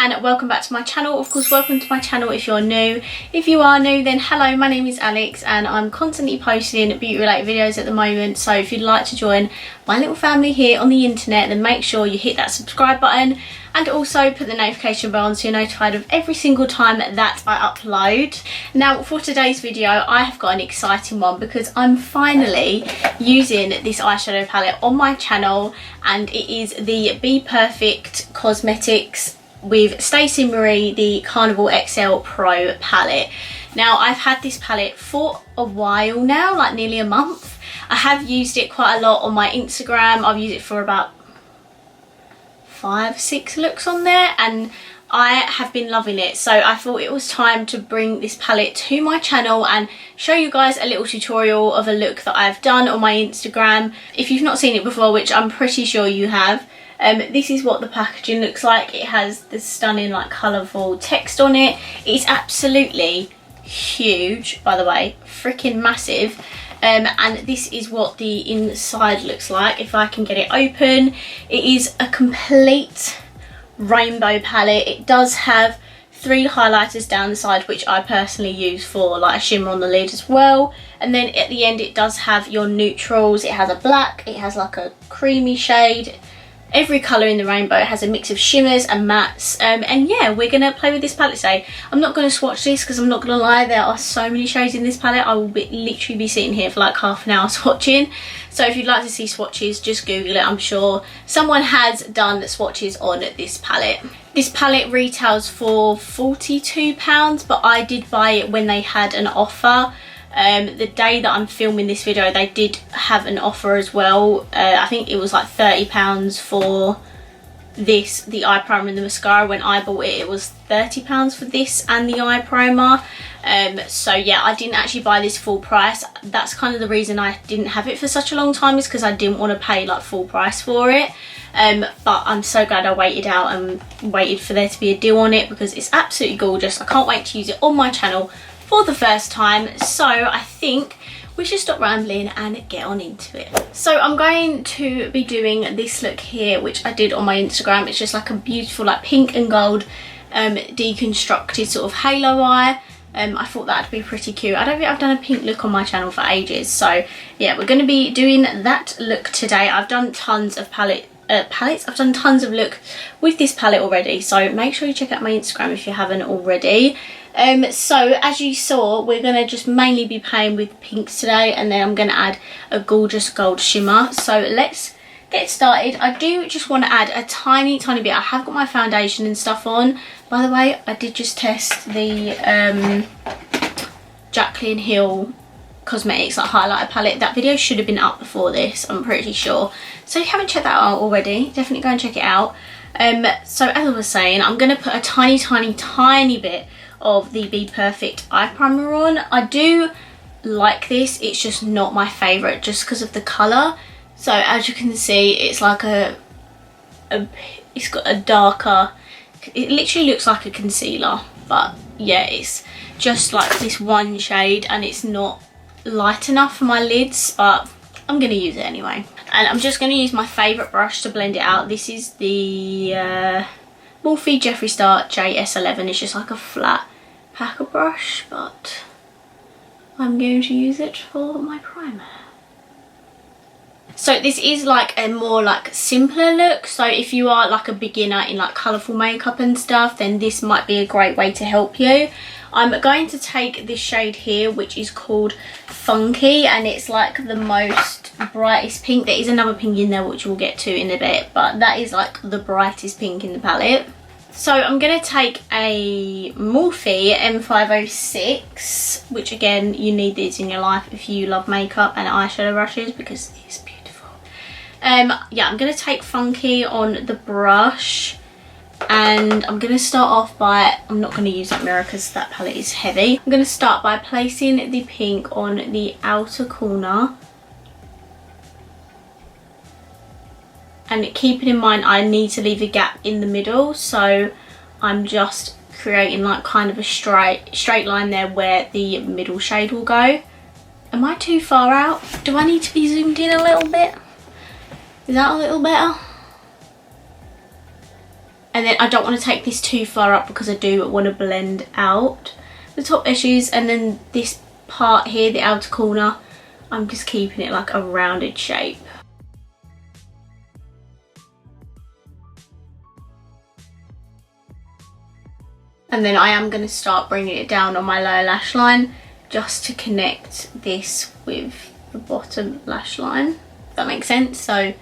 and welcome back to my channel. Of course, welcome to my channel if you're new. If you are new, then hello, my name is Alex and I'm constantly posting beauty related videos at the moment. So if you'd like to join my little family here on the internet, then make sure you hit that subscribe button and also put the notification bell on so you're notified of every single time that I upload. Now for today's video, I have got an exciting one because I'm finally using this eyeshadow palette on my channel, and it is the Be Perfect Cosmetics with Stacey Marie, the Carnival XL Pro palette. Now I've had this palette for a while now, like nearly a month. I have used it quite a lot on my Instagram. I've used it for about 5-6 looks on there and I have been loving it, so I thought it was time to bring this palette to my channel and show you guys a little tutorial of a look that I've done on my Instagram. If you've not seen it before, which I'm pretty sure you have, this is what the packaging looks like. It has this stunning like colourful text on it. It's absolutely huge, by the way, freaking massive. And this is what the inside looks like if I can get it open. It is a complete rainbow palette. It does have 3 highlighters down the side, which I personally use for like a shimmer on the lid as well, and then at the end it does have your neutrals. It has a black, it has like a creamy shade, every colour in the rainbow. It has a mix of shimmers and mattes, and yeah, we're going to play with this palette today. I'm not going to swatch this because I'm not going to lie, there are so many shades in this palette. I will literally be sitting here for like half an hour swatching. So if you'd like to see swatches, just Google it. I'm sure someone has done swatches on this palette. This palette retails for £42, but I did buy it when they had an offer. The day that I'm filming this video, they did have an offer as well. I think it was like £30 for this, the eye primer and the mascara. When I bought it, it was £30 for this and the eye primer. So yeah, I didn't actually buy this full price. That's kind of the reason I didn't have it for such a long time, is because I didn't want to pay like full price for it. But I'm so glad I waited out and waited for there to be a deal on it, because it's absolutely gorgeous. I can't wait to use it on my channel for the first time. So I think we should stop rambling and get on into it. So I'm going to be doing this look here, which I did on my Instagram. It's just like a beautiful like pink and gold deconstructed sort of halo eye. I thought that'd be pretty cute. I don't think I've done a pink look on my channel for ages, so yeah, we're going to be doing that look today. I've done tons of palettes. I've done tons of look with this palette already, so make sure you check out my Instagram if you haven't already. So as you saw, we're going to just mainly be playing with pinks today, and then I'm going to add a gorgeous gold shimmer. So let's get started. I do just want to add a tiny bit. I have got my foundation and stuff on. By the way, I did just test the Jaclyn Hill Cosmetics like highlighter palette. That video should have been up before this, I'm pretty sure. So if you haven't checked that out already, definitely go and check it out. So as I was saying, I'm going to put a tiny bit of the Be Perfect eye primer on. I do like this, it's just not my favourite just because of the colour. So as you can see, it's like it's got a darker, it literally looks like a concealer, but yeah, it's just like this one shade and it's not light enough for my lids, but I'm going to use it anyway. And I'm just going to use my favourite brush to blend it out. This is the Morphe Jeffree Star JS11. It's just like a flat packer brush, but I'm going to use it for my primer. So this is like a more like simpler look, so if you are like a beginner in like colourful makeup and stuff, then this might be a great way to help you. I'm going to take this shade here, which is called Funky, and it's like the most brightest pink. There is another pink in there which we'll get to in a bit, but that is like the brightest pink in the palette. So I'm going to take a Morphe M506, which again, you need these in your life if you love makeup and eyeshadow brushes, because it's beautiful. Yeah, I'm going to take Funky on the brush, and I'm going to start off by, I'm not going to use that mirror because that palette is heavy. I'm going to start by placing the pink on the outer corner, and keeping in mind I need to leave a gap in the middle, so I'm just creating like kind of a straight line there where the middle shade will go. Am I too far out? Do I need to be zoomed in a little bit? Is that a little better? And then I don't want to take this too far up because I do want to blend out the top edges. And then this part here, the outer corner, I'm just keeping it like a rounded shape. And then I am going to start bringing it down on my lower lash line just to connect this with the bottom lash line. If that makes sense. So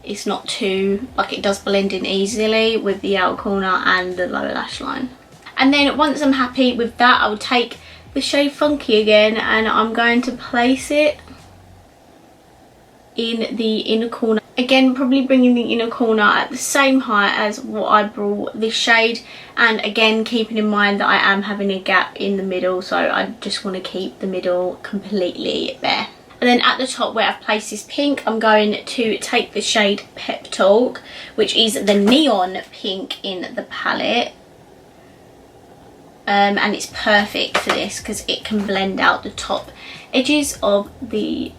it's not too, like, it does blend in easily with the outer corner and the lower lash line. And then once I'm happy with that, I'll take the shade Funky again and I'm going to place it in the inner corner. Again, probably bringing the inner corner at the same height as what I brought this shade, and again keeping in mind that I am having a gap in the middle, so I just want to keep the middle completely bare. And then at the top where I've placed this pink, I'm going to take the shade Pep Talk, which is the neon pink in the palette. And it's perfect for this because it can blend out the top edges of the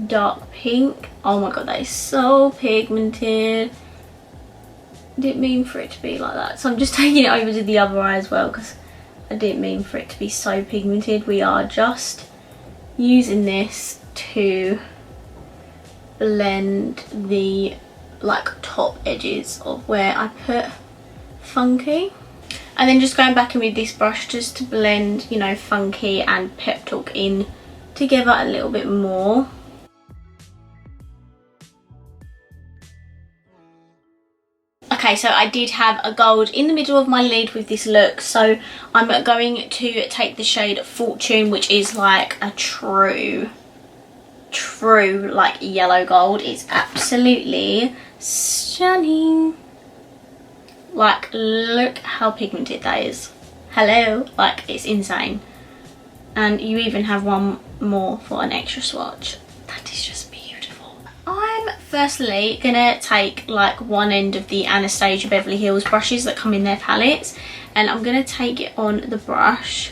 dark pink. Oh my god, that is so pigmented. Didn't mean for it to be like that, so I'm just taking it over to the other eye as well because I didn't mean for it to be so pigmented. We are just using this to blend the like top edges of where I put Funky, and then just going back in with this brush just to blend, you know, Funky and Pep Talk in together a little bit more. Okay, so I did have a gold in the middle of my lid with this look, so I'm going to take the shade Fortune, which is like a true like yellow gold. It's absolutely stunning. Like, look how pigmented that is. Hello, like, it's insane. And you even have one more for an extra swatch. That is just beautiful. I'm firstly gonna take like one end of the Anastasia Beverly Hills brushes that come in their palettes, and I'm gonna take it on the brush.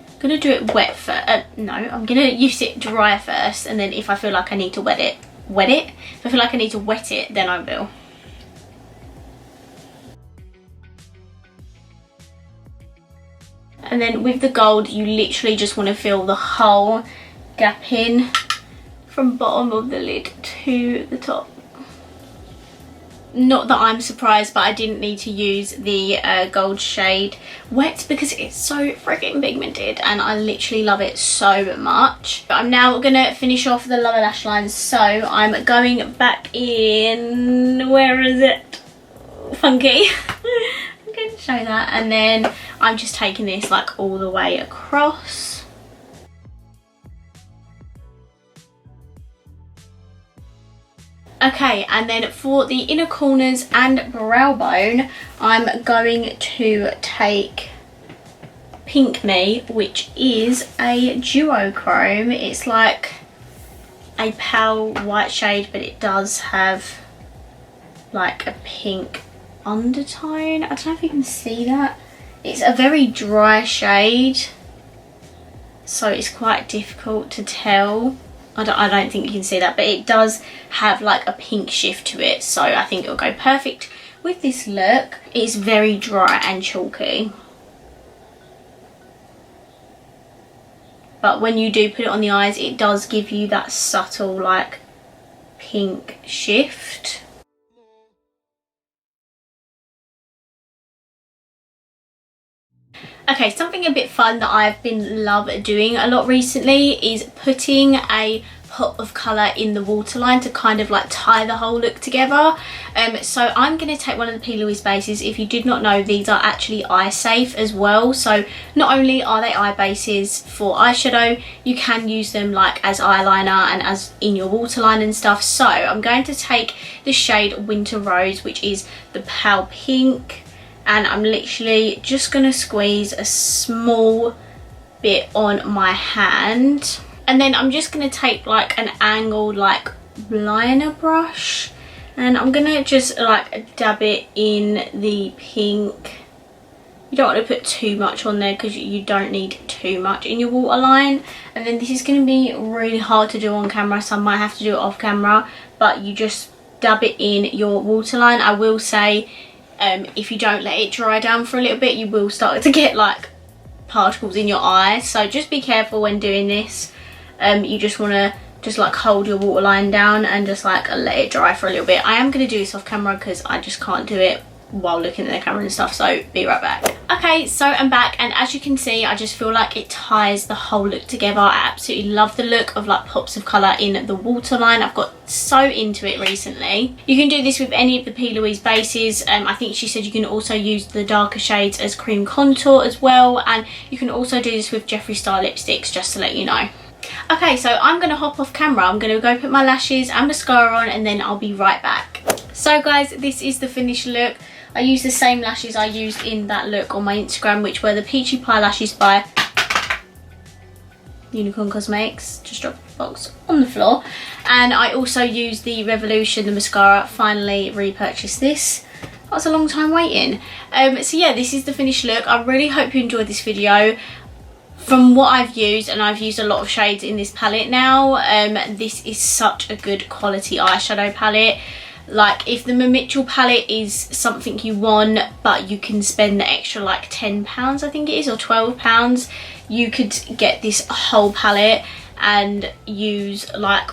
I'm gonna do it wet first. No, I'm gonna use it dry first, and then if I feel like I need to wet it. If I feel like I need to wet it, then I will. And then with the gold, you literally just want to fill the whole gap in from bottom of the lid to the top. Not that I'm surprised, but I didn't need to use the gold shade wet because it's so freaking pigmented and I literally love it so much. But I'm now gonna finish off the lower lash line, so I'm going back in, where is it? Funky. I'm going to show that, and then I'm just taking this like all the way across. Okay, and then for the inner corners and brow bone, I'm going to take Pink Me, which is a duochrome. It's like a pale white shade, but it does have like a pink undertone. I don't know if you can see that. It's a very dry shade, so it's quite difficult to tell. I don't think you can see that, but it does have like a pink shift to it, so I think it'll go perfect with this look. It's very dry and chalky, but when you do put it on the eyes, it does give you that subtle like pink shift. Okay, something a bit fun that I've been doing a lot recently is putting a pot of colour in the waterline to kind of like tie the whole look together. So I'm going to take one of the P. Louise bases. If you did not know, these are actually eye safe as well. So not only are they eye bases for eyeshadow, you can use them like as eyeliner and as in your waterline and stuff. So I'm going to take the shade Winter Rose, which is the pale pink, and I'm literally just going to squeeze a small bit on my hand. And then I'm just going to take like an angled like liner brush, and I'm going to just like dab it in the pink. You don't want to put too much on there because you don't need too much in your waterline. And then this is going to be really hard to do on camera, so I might have to do it off camera, but you just dab it in your waterline. I will say, if you don't let it dry down for a little bit, you will start to get like particles in your eye. So just be careful when doing this. You just want to just like hold your waterline down and just like let it dry for a little bit. I am going to do this off camera because I just can't do it while looking at the camera and stuff, so be right back. Okay, so I'm back, and as you can see, I just feel like it ties the whole look together. I absolutely love the look of like pops of colour in the waterline. I've got so into it recently. You can do this with any of the P. Louise bases. I think she said you can also use the darker shades as cream contour as well, and you can also do this with Jeffree Star lipsticks, just to let you know. Okay, so I'm going to hop off camera. I'm going to go put my lashes and mascara on, and then I'll be right back. So guys, this is the finished look. I used the same lashes I used in that look on my Instagram, which were the Peachy Pie lashes by Unicorn Cosmetics. Just dropped the box on the floor. And I also used the Revolution, the mascara. Finally repurchased this. That was a long time waiting. So yeah, this is the finished look. I really hope you enjoyed this video. From what I've used, and I've used a lot of shades in this palette now, this is such a good quality eyeshadow palette. Like, if the Mitchell palette is something you want, but you can spend the extra like £10, I think it is, or £12, you could get this whole palette and use like,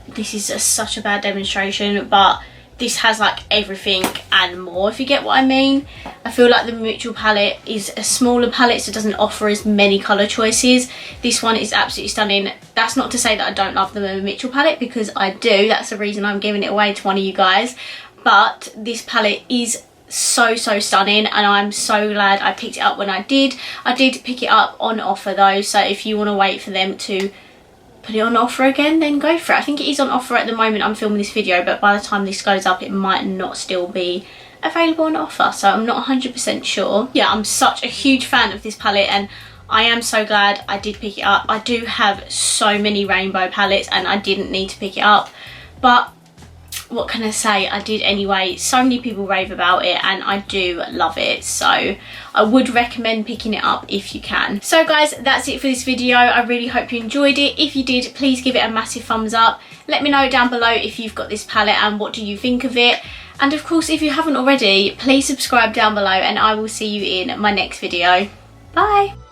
this is such a bad demonstration, but this has like everything and more, if you get what I mean. I feel like the Mitchell palette is a smaller palette, so it doesn't offer as many colour choices. This one is absolutely stunning. That's not to say that I don't love the Mitchell palette, because I do. That's the reason I'm giving it away to one of you guys. But this palette is so stunning, and I'm so glad I picked it up when I did. I did pick it up on offer though, so if you want to wait for them to put it on offer again, then go for it. I think it is on offer at the moment I'm filming this video, but by the time this goes up it might not still be available on offer, so I'm not 100% sure. Yeah, I'm such a huge fan of this palette, and I am so glad I did pick it up. I do have so many rainbow palettes and I didn't need to pick it up, but what can I say, I did anyway. So many people rave about it and I do love it, so I would recommend picking it up if you can. So guys, that's it for this video. I really hope you enjoyed it. If you did, please give it a massive thumbs up. Let me know down below if you've got this palette and what do you think of it. And of course, if you haven't already, please subscribe down below, and I will see you in my next video. Bye!